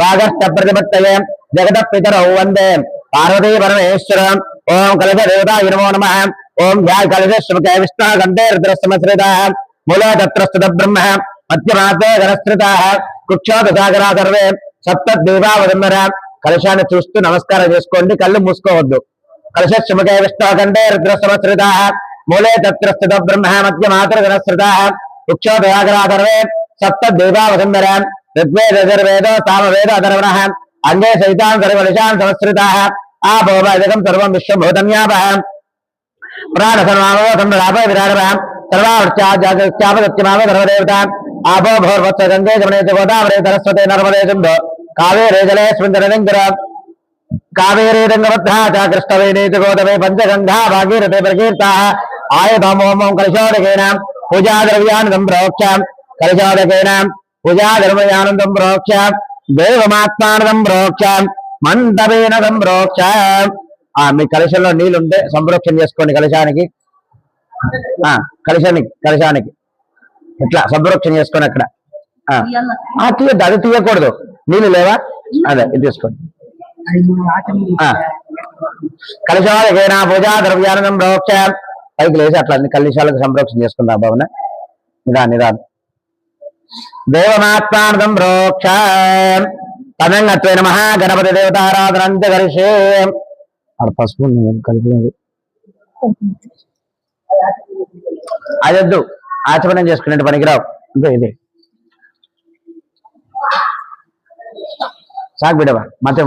वागस्त प्रतिपत्तये जगतः पितरौ वन्दे पार्वती परमेश्वरम् ओम कलशदेवताय नमो नमः ओम ध्याय कलशश्रमके विष्णुः गन्धे रुद्रस्तमश्रितः मूले तत्रस्तुत ब्रह्म मध्यमाते गणस्त्रिताः कुक्षोदसागरा सर्वे सप्तद्वीपावदम्बर कलशाన్ని చూస్తూ నమస్కారం చేసుకోండి కళ్ళు మూసుకోవద్దు कलशश्रमके विष्णुः गन्धे रुद्रस्तमश्रितः मूले तत्रस्तुत ब्रह्म मध्यमाते गणस्त्रिताः कुक्षोदसागरा सर्वे सप्तद्वीपावदम्बर ऋग्वेद यजुर्वेद सामवेद अथर्वणः अंगे सहितां सर्वनिशान् संस्कृताः आपोवैदिकं सर्वं विश्वभूतन्यापः प्राणसर्वामोसंलापः विराडः सर्वावृत्यापदत्यमाव सर्वदेवता आपो भोर्वत्स गंगे जमुनेति गोदावरी सरस्वती नर्मदे सिन्धु कावेरी जलेऽस्मिन् जलनिङ्कर कावेरी रङ्गबद्धा च कृष्णवेणीति गोदावरी पञ्चगङ्गा भागीरथी प्रकीर्ताः आयुधमोमं कलशोदकेन पूजाद्रव्यानुदं प्रोक्ष्य कलशोदकेन पूजाद्रव्यानुदं प्रोक्ष्य देवमात्मानुदं प्रोक्ष्य మంటపేన సంప్రోక్ష మీ కలశంలో నీళ్ళు ఉంటే సంప్రోక్షణ చేసుకోండి కలశానికి కలశానికి ఇట్లా సంప్రోక్షణ చేసుకొని అక్కడ తీయద్దు అది తీయకూడదు నీళ్ళు లేవా అదే ఇది తీసుకోండి కలశాలకైనా పూజా ద్రవ్యాన్ని సంప్రోక్ష పైకి లేచి అట్లా అన్ని కలశాలకు సంప్రోక్షణ చేసుకుందాం భావన నిదానం దేవమాత్మాను సంప్రోక్ష తదంగత్వే నమః గణపతి దేవతారాధనంత కరిషే పసుపు కలిపినది అదొద్దు ఆచమనం చేసుకునే పనికిరావు ఇంకో ఇది సాగు బిడవా మతే